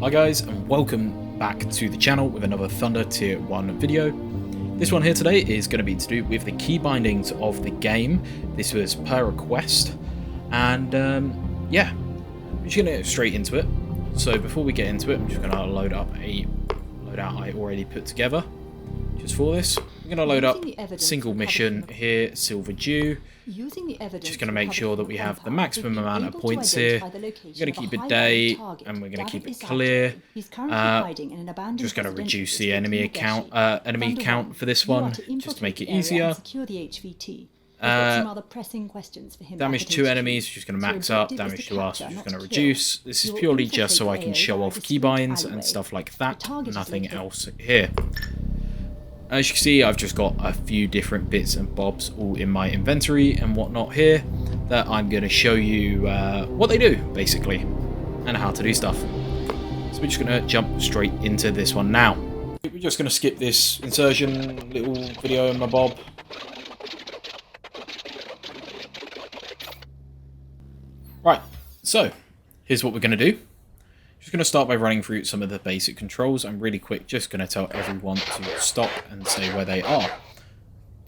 Hi guys, and welcome back to the channel with another Thunder Tier 1 video. This one here today is going to be to do with the key bindings of the game. This was per request, and yeah, I'm just going to get straight into it. So before we get into it, I'm just going to load up a loadout I already put together just for this. I'm going to load up single mission here, Silver Dew. Just going to make sure that we have the maximum amount of points here. We're going to keep it day, and we're going to keep it clear. Just going to reduce the enemy count for this one, just to make it easier. Damage to enemies, just going to max up. Damage to us, just going to reduce. This is purely just so I can show off keybinds and stuff like that. Nothing else here. As you can see, I've just got a few different bits and bobs all in my inventory and whatnot here that I'm going to show you what they do, basically, and how to do stuff. So we're just going to jump straight into this one now. We're just going to skip this insertion little video in my bob. Right, so here's what we're going to do. Just going to start by running through some of the basic controls. I'm really quick, just going to tell everyone to stop and say where they are.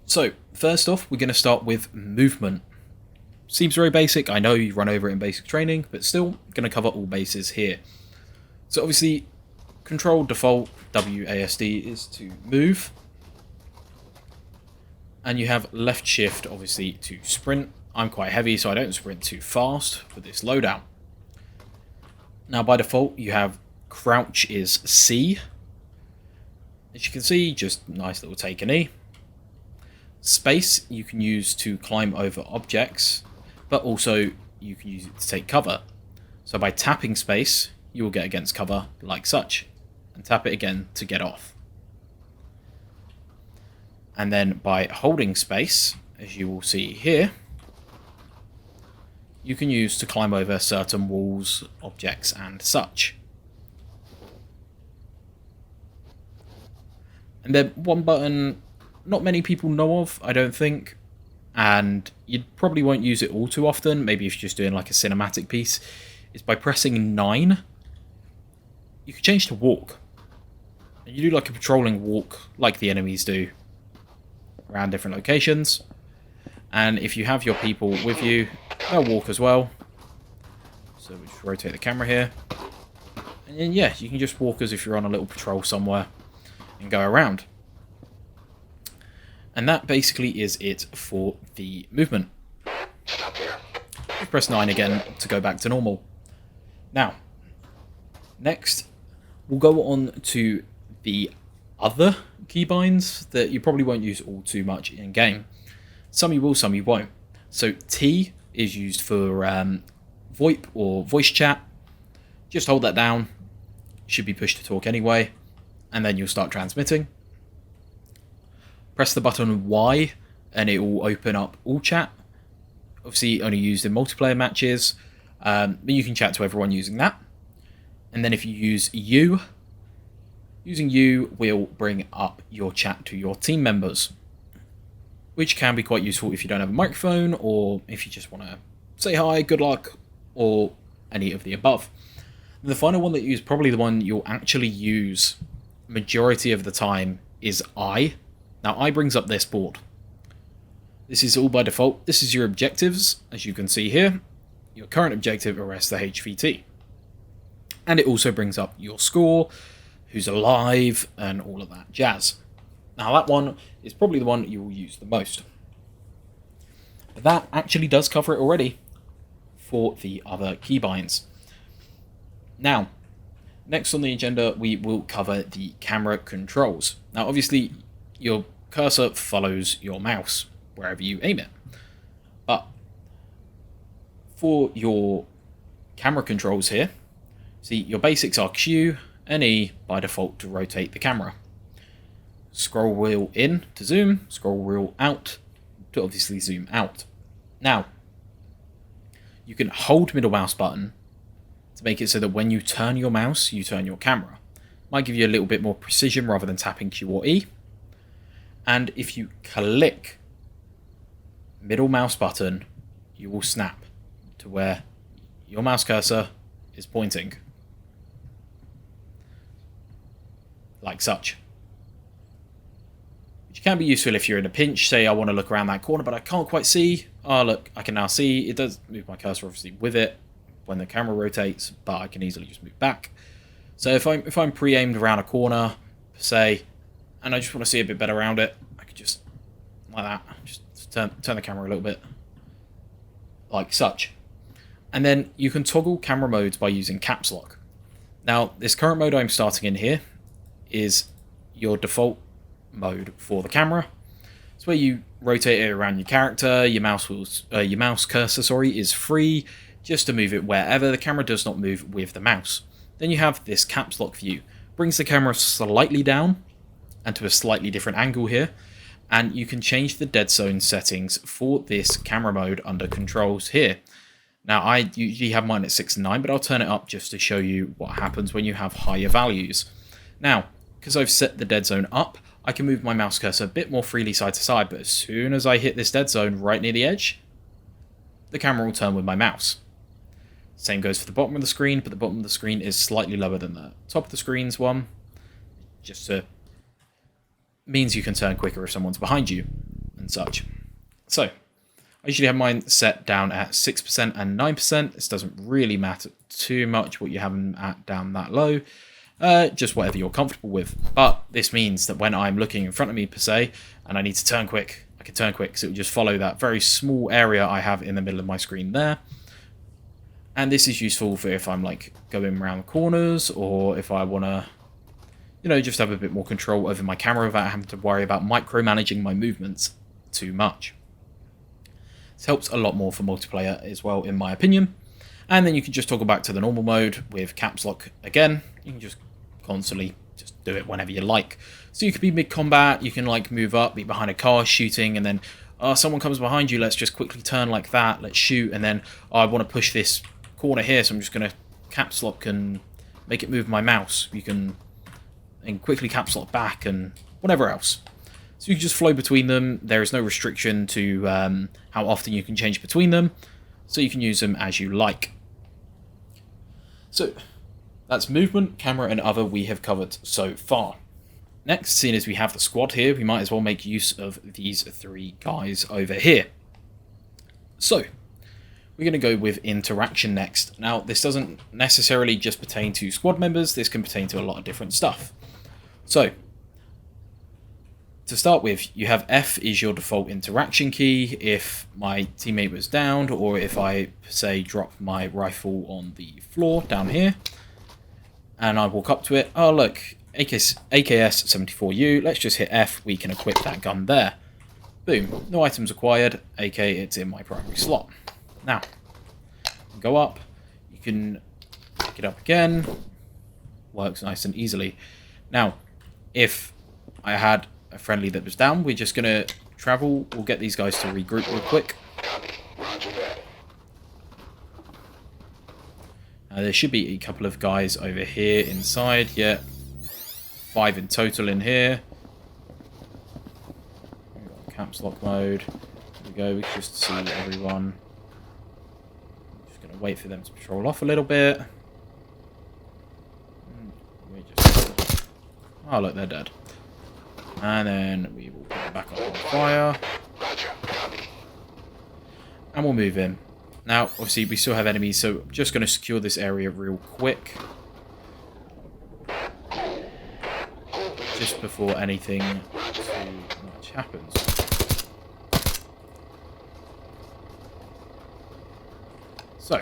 So, first off, we're going to start with movement. Seems very basic, I know you run over it in basic training, but still going to cover all bases here. So obviously, control default WASD is to move. And you have left shift, obviously, to sprint. I'm quite heavy, so I don't sprint too fast for this loadout. Now, by default, you have crouch is C. As you can see, just nice little take a knee. Space you can use to climb over objects, but also you can use it to take cover. So by tapping space, you will get against cover like such, and tap it again to get off. And then by holding space, as you will see here, you can use to climb over certain walls, objects, and such. And then one button not many people know of, I don't think, and you probably won't use it all too often, maybe if you're just doing like a cinematic piece, is by pressing 9, you can change to walk. And you do like a patrolling walk, like the enemies do, around different locations. And if you have your people with you, they'll walk as well. So we just rotate the camera here. And then, yeah, you can just walk as if you're on a little patrol somewhere and go around. And that basically is it for the movement. Press 9 again to go back to normal. Now, next, we'll go on to the other keybinds that you probably won't use all too much in game. Some you will, some you won't. So T is used for VoIP or voice chat. Just hold that down. Should be push to talk anyway. And then you'll start transmitting. Press the button Y and it will open up all chat. Obviously only used in multiplayer matches. But you can chat to everyone using that. And then if you use U, using U will bring up your chat to your team members, which can be quite useful if you don't have a microphone or if you just want to say hi, good luck, or any of the above. And the final one that you use, probably the one you'll actually use majority of the time, is I. Now, I brings up this board. This is all by default. This is your objectives, as you can see here. Your current objective, arrest the HVT. And it also brings up your score, who's alive, and all of that jazz. Now that one is probably the one you will use the most. But that actually does cover it already for the other keybinds. Now, next on the agenda we will cover the camera controls. Now obviously your cursor follows your mouse wherever you aim it. But for your camera controls here, see your basics are Q and E by default to rotate the camera. Scroll wheel in to zoom, scroll wheel out to obviously zoom out. Now, you can hold middle mouse button to make it so that when you turn your mouse, you turn your camera. Might give you a little bit more precision rather than tapping Q or E. And if you click middle mouse button, you will snap to where your mouse cursor is pointing. like such. Which can be useful if you're in a pinch. Say I want to look around that corner, but I can't quite see. Oh, look, I can now see. It does move my cursor, obviously, with it when the camera rotates, but I can easily just move back. So if I'm pre-aimed around a corner, say, and I just want to see a bit better around it, I could just, like that, just turn the camera a little bit, like such. And then you can toggle camera modes by using caps lock. Now, this current mode I'm starting in here is your default mode for the camera. It's where you rotate it around your character. Your mouse cursor, is free, just to move it wherever. The camera does not move with the mouse. Then you have this caps lock view. Brings the camera slightly down and to a slightly different angle here. And you can change the dead zone settings for this camera mode under controls here. Now, I usually have mine at 6 and 9, but I'll turn it up just to show you what happens when you have higher values. Now, because I've set the dead zone up, I can move my mouse cursor a bit more freely side to side, but as soon as I hit this dead zone right near the edge, the camera will turn with my mouse. Same goes for the bottom of the screen, but the bottom of the screen is slightly lower than the top of the screen's one. Just means you can turn quicker if someone's behind you and such. So, I usually have mine set down at 6% and 9%. This doesn't really matter too much what you have them at down that low. Just whatever you're comfortable with. But this means that when I'm looking in front of me per se, and I need to turn quick, I can turn quick, so it will just follow that very small area I have in the middle of my screen there. And this is useful for if I'm like going around corners, or if I want to, just have a bit more control over my camera without having to worry about micromanaging my movements too much. This helps a lot more for multiplayer as well, in my opinion. And then you can just toggle back to the normal mode with caps lock again. You can just constantly just do it whenever you like. So you could be mid-combat, you can like move up, be behind a car shooting, and then someone comes behind you, let's just quickly turn like that, let's shoot, and then I want to push this corner here, so I'm just going to caps lock and make it move my mouse. You can and quickly caps lock back and whatever else. So you can just flow between them. There is no restriction to how often you can change between them, so you can use them as you like. So that's movement, camera, and other we have covered so far. Next, seeing as we have the squad here, we might as well make use of these 3 guys over here. So we're going to go with interaction next. Now, this doesn't necessarily just pertain to squad members. This can pertain to a lot of different stuff. So, to start with, you have F is your default interaction key if my teammate was downed, or if I, say, drop my rifle on the floor down here, and I walk up to it. Oh, look, AKS-74U. Let's just hit F. We can equip that gun there. Boom. No items acquired. AK, it's in my primary slot. Now, go up, you can pick it up again, works nice and easily. Now, if I had a friendly that was down, we're just going to travel, we'll get these guys to regroup real quick. There should be a couple of guys over here inside, yeah, 5 in total in here. We've got caps lock mode, there we go, we can just see everyone. Wait for them to patrol off a little bit. Oh, look, they're dead. And then we will put them back up on fire. And we'll move in. Now, obviously, we still have enemies, so I'm just going to secure this area real quick. Just before anything too much happens. So,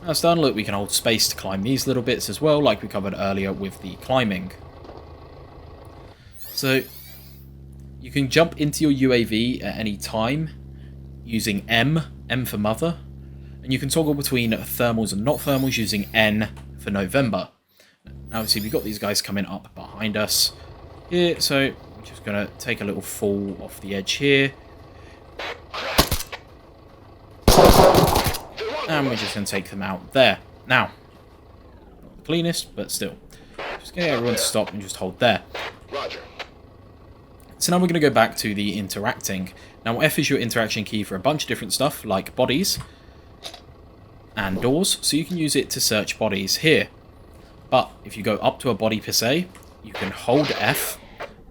that's done. Look, we can hold space to climb these little bits as well, like we covered earlier with the climbing. So, you can jump into your UAV at any time using M for mother, and you can toggle between thermals and not thermals using N for November. Now, obviously, we've got these guys coming up behind us here, so I'm just going to take a little fall off the edge here. And we're just going to take them out there. Now, not the cleanest, but still. Just get everyone to stop and just hold there. Roger. So now we're going to go back to the interacting. Now, F is your interaction key for a bunch of different stuff, like bodies and doors. So you can use it to search bodies here. But if you go up to a body per se, you can hold F,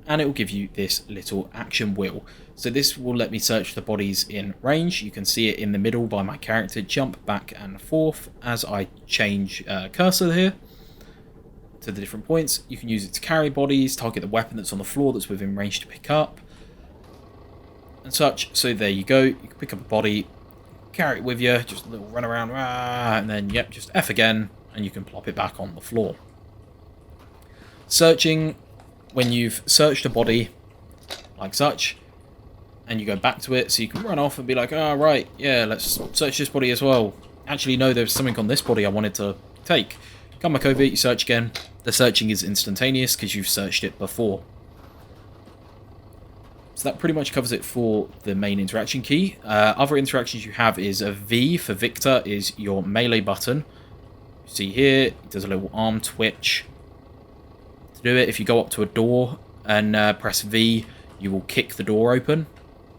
and it will give you this little action wheel. So this will let me search the bodies in range. You can see it in the middle by my character jump back and forth as I change cursor here to the different points. You can use it to carry bodies, target the weapon that's on the floor that's within range to pick up, and such. So there you go. You can pick up a body, carry it with you, just a little run around, and then, yep, just F again, and you can plop it back on the floor. Searching, when you've searched a body, like such, and you go back to it, so you can run off and be like, oh, right, yeah, let's search this body as well. Actually, no, there's something on this body I wanted to take. Come back over, you search again. The searching is instantaneous because you've searched it before. So that pretty much covers it for the main interaction key. Other interactions you have is a V for Victor is your melee button. You see here, it does a little arm twitch. To do it, if you go up to a door and press V, you will kick the door open.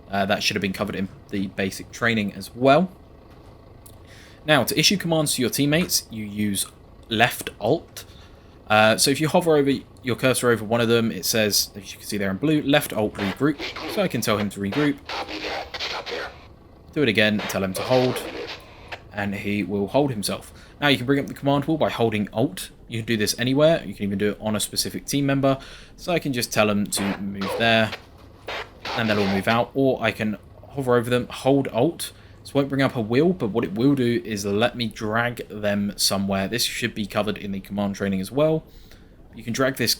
That should have been covered in the basic training as well. Now, to issue commands to your teammates, you use left alt. So if you hover over your cursor over one of them, it says, as you can see there in blue, left alt regroup. So I can tell him to regroup. Do it again, tell him to hold, and he will hold himself. Now you can bring up the command wheel by holding alt. You can do this anywhere. You can even do it on a specific team member. So I can just tell them to move there, and they'll all move out. Or I can hover over them, hold alt. This won't bring up a wheel, but what it will do is let me drag them somewhere. This should be covered in the command training as well. You can drag this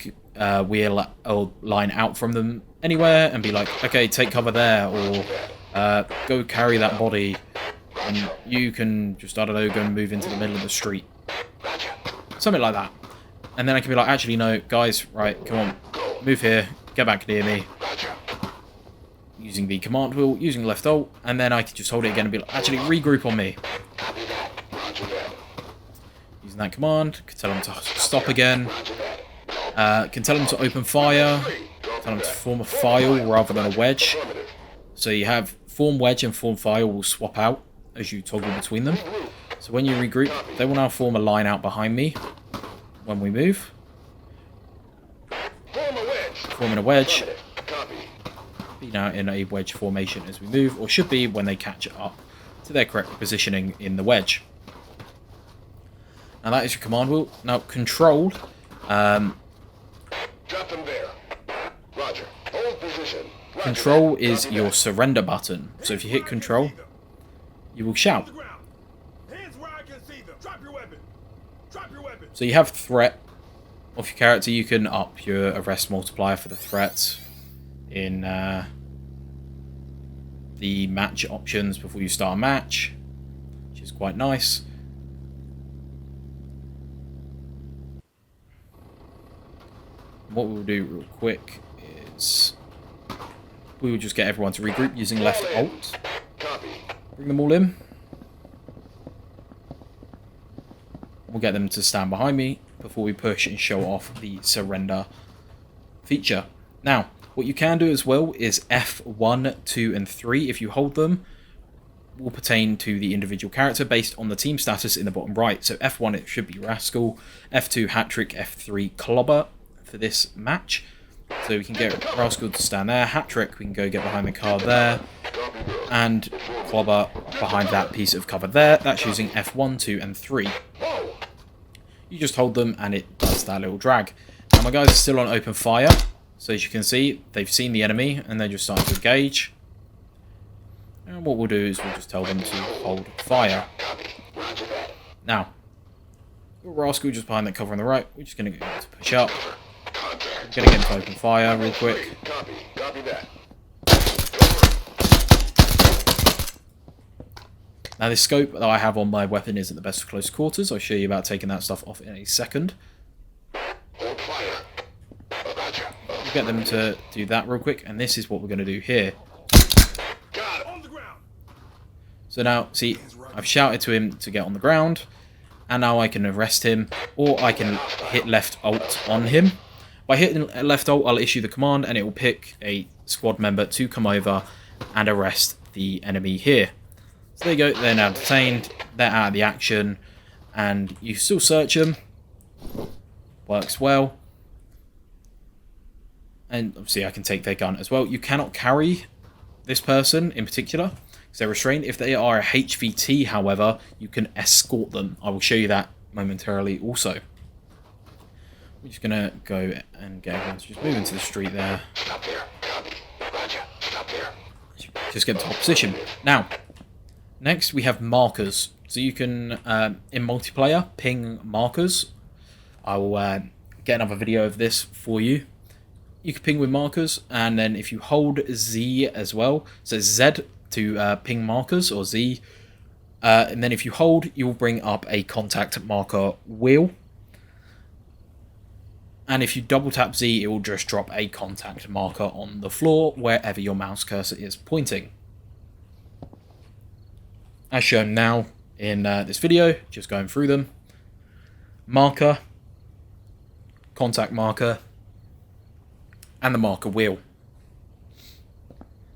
wheel or line out from them anywhere and be like, okay, take cover there, or go carry that body. And you can just, I don't know, go and move into the middle of the street. Something like that. And then I can be like, actually, no, guys, right, come on, move here, get back near me. Using the command wheel, using left alt, and then I can just hold it again and be like, actually, regroup on me. Using that command, can tell them to stop again. Can tell them to open fire. Tell them to form a file rather than a wedge. So you have form wedge and form file will swap out as you toggle between them. So when you regroup, they will now form a line out behind me when we move. Forming a wedge. Be now in a wedge formation as we move, or should be when they catch up to their correct positioning in the wedge. Now that is your command wheel. Now control. Control is your surrender button. So if you hit control, you will shout. So you have threat of your character. You can up your arrest multiplier for the threat in the match options before you start a match, which is quite nice. What we'll do real quick is we will just get everyone to regroup using left alt. Bring them all in. We'll get them to stand behind me before we push and show off the surrender feature. Now, what you can do as well is F1, 2, and 3, if you hold them, will pertain to the individual character based on the team status in the bottom right. So F1, it should be Rascal, F2, Hat-Trick, F3, Clobber for this match. So we can get Rascal to stand there, Hat-Trick, we can go get behind the car there, and Clobber behind that piece of cover there. That's using F1, 2, and 3. You just hold them and it does that little drag. Now my guys are still on open fire. So as you can see, they've seen the enemy and they're just starting to engage. And what we'll do is we'll just tell them to hold fire. Now, Rascal just behind that cover on the right. We're just going to get to push up. We're going to get into open fire real quick. Now this scope that I have on my weapon isn't the best for close quarters. I'll show you about taking that stuff off in a second. Get them to do that real quick, and this is what we're going to do here. So now, see, I've shouted to him to get on the ground, and now I can arrest him, or I can hit left alt on him. By hitting left alt, I'll issue the command, and it will pick a squad member to come over and arrest the enemy here. So there you go, they're now detained, they're out of the action, and you still search them. works well. And obviously I can take their gun as well. You cannot carry this person in particular because they're restrained. If they are a HVT, however, you can escort them. I will show you that momentarily also. We're just going to go and get everyone to just move into the street there. Stop there. Roger. Stop there. Just get to top position. Now, next we have markers. So you can, in multiplayer, ping markers. I will get another video of this for you. You can ping with markers, and then if you hold Z as well, so Z to ping markers, or Z, and then if you hold, you will bring up a contact marker wheel. And if you double tap Z, it will just drop a contact marker on the floor wherever your mouse cursor is pointing. As shown now in this video, just going through them. Marker, contact marker, and the marker wheel.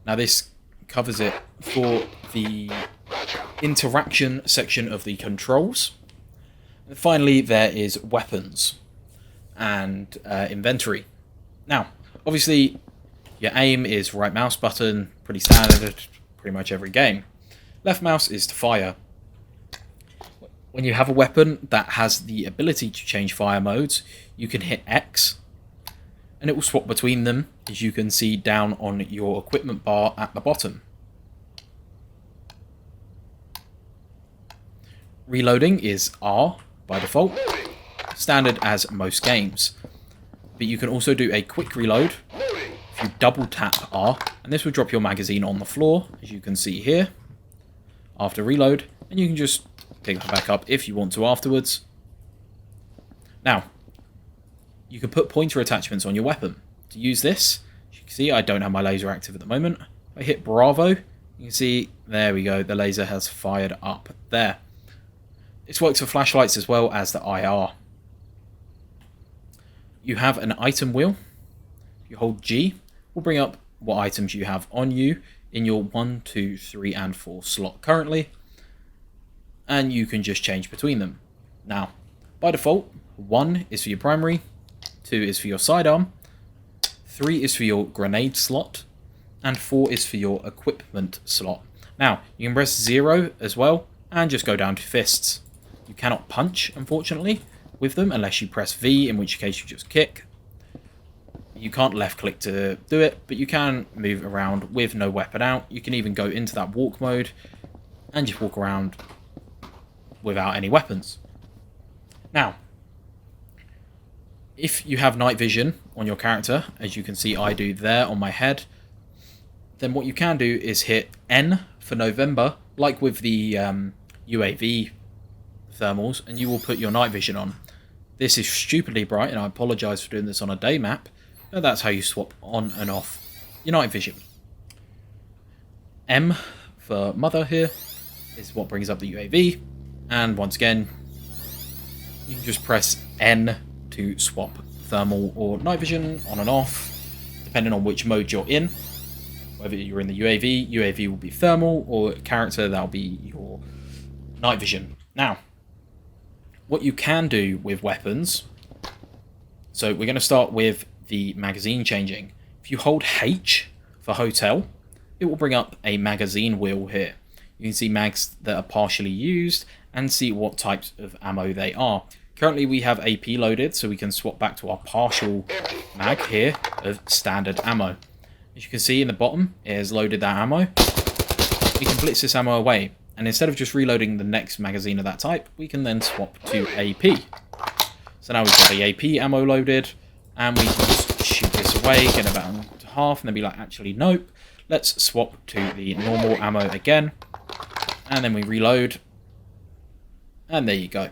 Now this covers it for the interaction section of the controls. And finally, there is weapons and inventory. Now, obviously, your aim is right mouse button, pretty standard, pretty much every game. Left mouse is to fire. When you have a weapon that has the ability to change fire modes, you can hit X, and it will swap between them, as you can see down on your equipment bar at the bottom. Reloading is R by default, standard as most games. But you can also do a quick reload if you double tap R, and this will drop your magazine on the floor, as you can see here, after reload, and you can just pick that back up if you want to afterwards. Now, you can put pointer attachments on your weapon. To use this, as you can see, I don't have my laser active at the moment. If I hit Bravo, you can see, there we go, the laser has fired up there. This works for flashlights as well as the IR. You have an item wheel. If you hold G, will bring up what items you have on you in your 1, 2, 3, and 4 slot currently. And you can just change between them. Now, by default, 1 is for your primary, 2 is for your sidearm, 3 is for your grenade slot, and 4 is for your equipment slot. Now, you can press 0 as well, and just go down to fists. You cannot punch, unfortunately, with them, unless you press V, in which case you just kick. You can't left click to do it, but you can move around with no weapon out. You can even go into that walk mode, and just walk around without any weapons. Now, if you have night vision on your character, as you can see I do there on my head, then what you can do is hit N for November, like with the UAV thermals, and you will put your night vision on. This is stupidly bright, and I apologise for doing this on a day map, but that's how you swap on and off your night vision. M for mother here is what brings up the UAV, and once again, you can just press N to swap thermal or night vision on and off, depending on which mode you're in. Whether you're in the UAV will be thermal, or character, that'll be your night vision. Now, what you can do with weapons, so we're going to start with the magazine changing. If you hold H for hotel, it will bring up a magazine wheel here. You can see mags that are partially used and see what types of ammo they are. Currently we have AP loaded, so we can swap back to our partial mag here of standard ammo. As you can see in the bottom, it has loaded that ammo. We can blitz this ammo away, and instead of just reloading the next magazine of that type, we can then swap to AP. So now we've got the AP ammo loaded, and we can just shoot this away, get about half, and then be like, actually nope, let's swap to the normal ammo again, and then we reload, and there you go.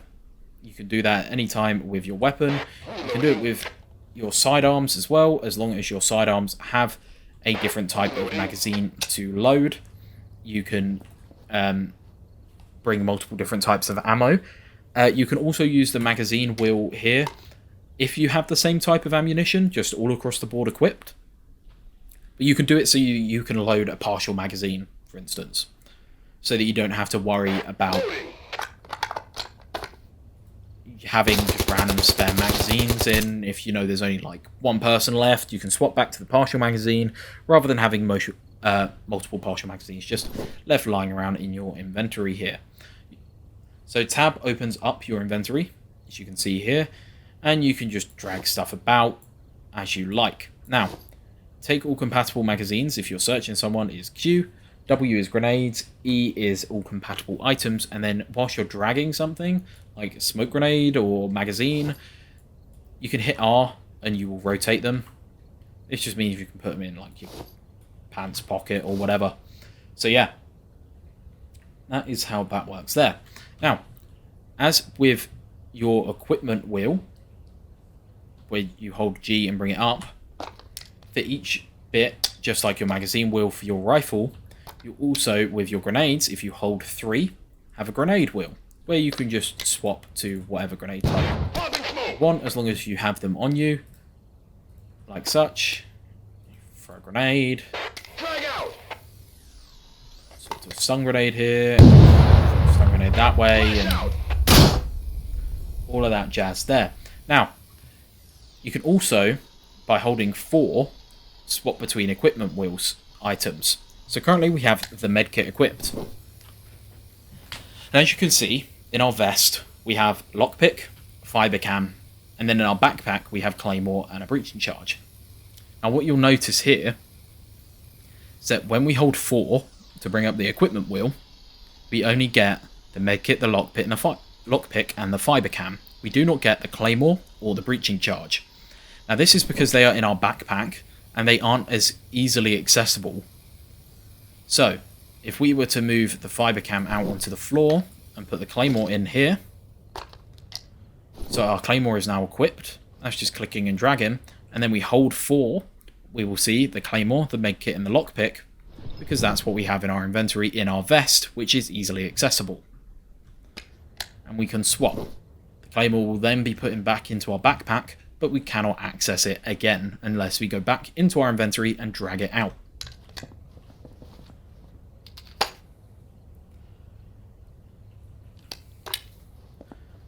You can do that anytime with your weapon. You can do it with your sidearms as well, as long as your sidearms have a different type of magazine to load. You can bring multiple different types of ammo. You can also use the magazine wheel here if you have the same type of ammunition, just all across the board equipped. But you can do it so you can load a partial magazine, for instance, so that you don't have to worry about having just random spare magazines in. If you know there's only like one person left, you can swap back to the partial magazine rather than having multiple partial magazines just left lying around in your inventory here. So tab opens up your inventory, as you can see here, and you can just drag stuff about as you like. Now, take all compatible magazines if you're searching someone is Q, W is grenades, E is all compatible items, and then whilst you're dragging something, like a smoke grenade or magazine, you can hit R and you will rotate them. This just means you can put them in like your pants pocket or whatever. So yeah, that is how that works there. Now, as with your equipment wheel, where you hold G and bring it up, for each bit, just like your magazine wheel for your rifle, you also, with your grenades, if you hold 3, have a grenade wheel, where you can just swap to whatever grenade type you want, as long as you have them on you, like such. Throw a grenade. Sort of stun grenade here, stun grenade that way, and all of that jazz there. Now, you can also, by holding 4, swap between equipment wheels items. So currently we have the medkit equipped. And as you can see, in our vest, we have lockpick, fiber cam, and then in our backpack, we have claymore and a breaching charge. Now what you'll notice here is that when we hold 4 to bring up the equipment wheel, we only get the medkit, the lockpick, and the fiber cam. We do not get the claymore or the breaching charge. Now this is because they are in our backpack and they aren't as easily accessible. So if we were to move the fiber cam out onto the floor and put the claymore in here, so our claymore is now equipped, that's just clicking and dragging, and then we hold 4, we will see the claymore, the medkit, and the lockpick, because that's what we have in our inventory in our vest, which is easily accessible. And we can swap. The claymore will then be put back into our backpack, but we cannot access it again unless we go back into our inventory and drag it out.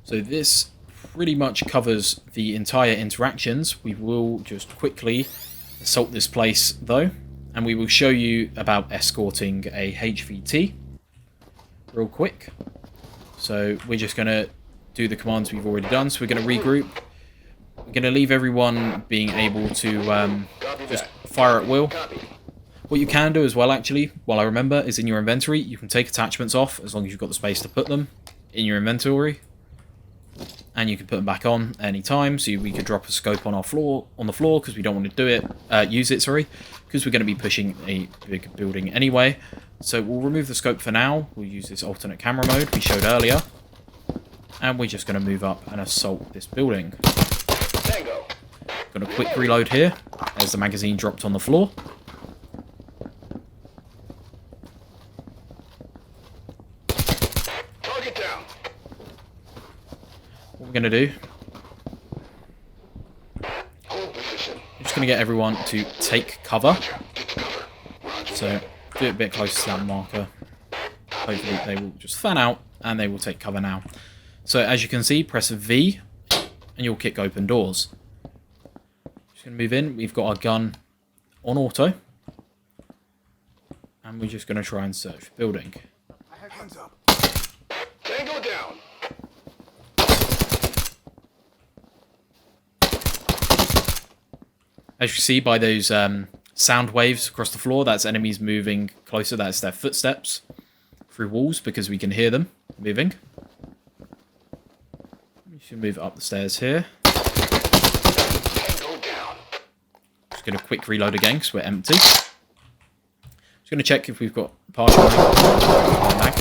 So this pretty much covers the entire interactions. We will just quickly assault this place though, and we will show you about escorting a HVT real quick. So we're just going to do the commands we've already done. So we're going to regroup. We're going to leave everyone being able to just fire at will. What you can do as well, actually, while I remember, is in your inventory, you can take attachments off as long as you've got the space to put them in your inventory. And you can put them back on any time. So we could drop a scope on the floor because we don't want to do it, use it, sorry, because we're going to be pushing a big building anyway. So we'll remove the scope for now. We'll use this alternate camera mode we showed earlier, and we're just going to move up and assault this building. Got a quick reload here as the magazine dropped on the floor. Target down. What we're going to do, Hold position. I'm just going to get everyone to take cover. So do it a bit closer to that marker. Hopefully they will just fan out and they will take cover now. So as you can see, press V and you'll kick open doors. Just going to move in. We've got our gun on auto. And we're just going to try and search for building. Hands up. Tango down. As you see by those sound waves across the floor, that's enemies moving closer. That's their footsteps through walls because we can hear them moving. We should move up the stairs here. Tango down. Just going to quick reload again because we're empty. Just going to check if we've got partial mag.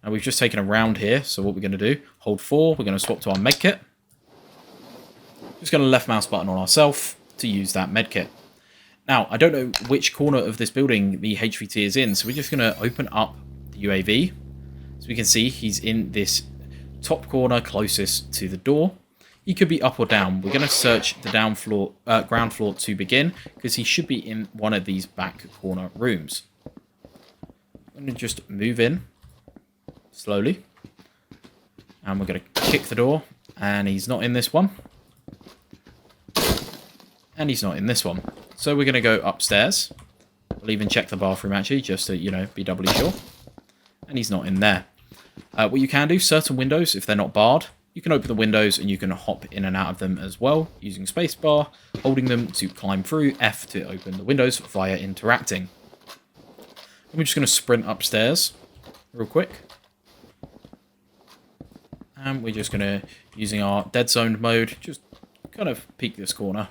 Now we've just taken a round here, so what we're going to do, hold 4, we're going to swap to our medkit. Just going to left mouse button on ourselves to use that medkit. Now, I don't know which corner of this building the HVT is in, so we're just going to open up the UAV. So we can see he's in this top corner closest to the door. He could be up or down. We're going to search the ground floor to begin, because he should be in one of these back corner rooms. I'm going to just move in slowly. And we're going to kick the door And he's not in this one. And he's not in this one. So we're going to go upstairs. We'll even check the bathroom actually, just to, you know, be doubly sure. And he's not in there. What you can do, certain windows, if they're not barred, you can open the windows and you can hop in and out of them as well, using spacebar, holding them to climb through, F to open the windows via interacting. And we're just going to sprint upstairs real quick. And we're just going to, using our dead zone mode, just kind of peek this corner.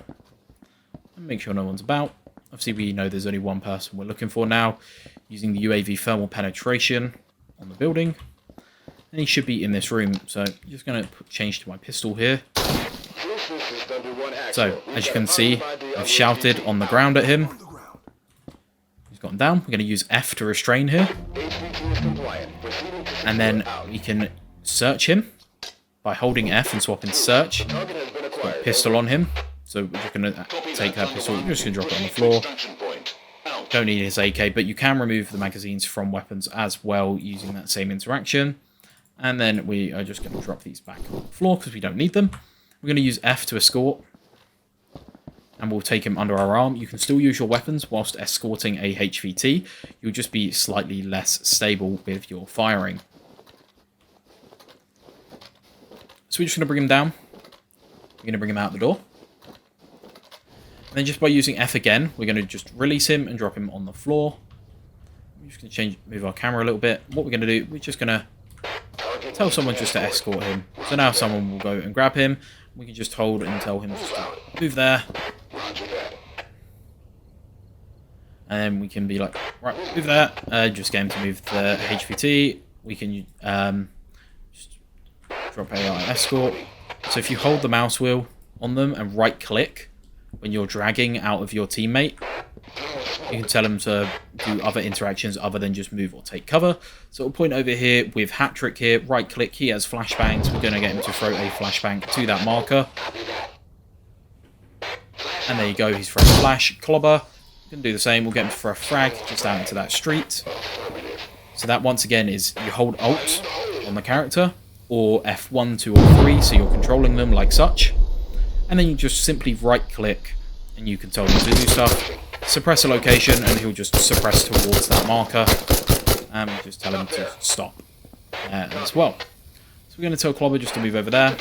And make sure no one's about. Obviously, we know there's only one person we're looking for now, using the UAV thermal penetration on the building. And he should be in this room, so I'm just going to change to my pistol here. So, as you can see, I've shouted on the ground at him. He's gotten down. We're going to use F to restrain here. And then we can search him by holding F and swapping search. He's got a pistol on him. So we're just going to take that pistol, we're just going to drop it on the floor. Don't need his AK, but you can remove the magazines from weapons as well using that same interaction. And then we are just going to drop these back on the floor because we don't need them. We're going to use F to escort. And we'll take him under our arm. You can still use your weapons whilst escorting a HVT. You'll just be slightly less stable with your firing. So we're just going to bring him down. We're going to bring him out the door. And then just by using F again, we're going to just release him and drop him on the floor. I'm just going to move our camera a little bit. What we're going to do, we're just going to tell someone just to escort him. So now someone will go and grab him. We can just hold and tell him just to move there. And then we can be like, right, move there. Just get him to move the HVT. We can just drop AI escort. So if you hold the mouse wheel on them and right click when you're dragging out of your teammate, you can tell them to do other interactions other than just move or take cover. So we'll point over here with hat trick here, right click, he has flashbangs. We're going to get him to throw a flashbang to that marker. And there you go, he's throwing a flash, clobber. We can do the same, we'll get him to throw a frag just out into that street. So that once again is you hold Alt on the character, or F1, 2 or 3, so you're controlling them like such. And then you just simply right click and you can tell him to do stuff. Suppress a location and he'll just suppress towards that marker. And we just tell him to stop as well. So we're going to tell Clobber just to move over there.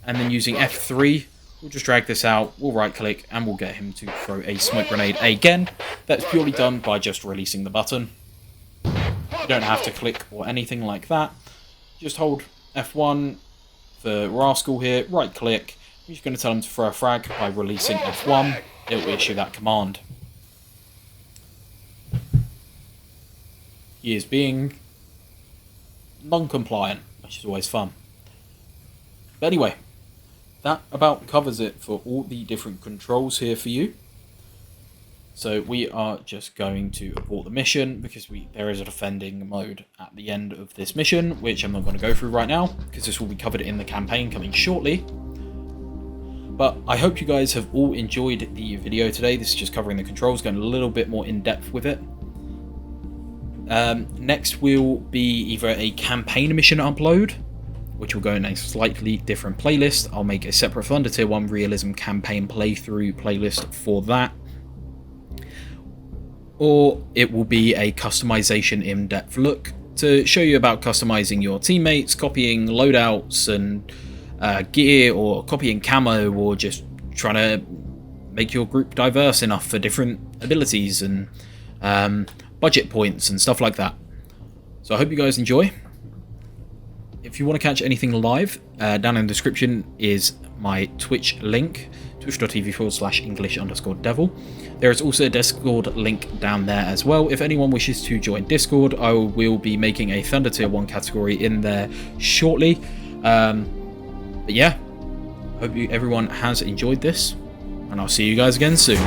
And then using F3, we'll just drag this out, we'll right click and we'll get him to throw a smoke grenade again. That's purely done by just releasing the button. You don't have to click or anything like that. Just hold F1 for Rascal here, right click. You're just going to tell him to throw a frag by releasing F1. It will issue that command. He is being non-compliant, which is always fun. But anyway, that about covers it for all the different controls here for you. So we are just going to abort the mission because there is a defending mode at the end of this mission, which I'm not going to go through right now because this will be covered in the campaign coming shortly. But I hope you guys have all enjoyed the video today. This is just covering the controls, going a little bit more in depth with it. Next will be either a campaign mission upload, which will go in a slightly different playlist. I'll make a separate Thunder Tier 1 Realism campaign playthrough playlist for that. Or it will be a customization in-depth look to show you about customizing your teammates, copying loadouts and gear, or copying camo, or just trying to make your group diverse enough for different abilities and budget points and stuff like that. So I hope you guys enjoy. If you want to catch anything live, down in the description is my Twitch link, twitch.tv/English_devil. There is also a Discord link down there as well. If anyone wishes to join Discord, I will be making a Thunder Tier 1 category in there shortly. But yeah, hope everyone has enjoyed this, and I'll see you guys again soon.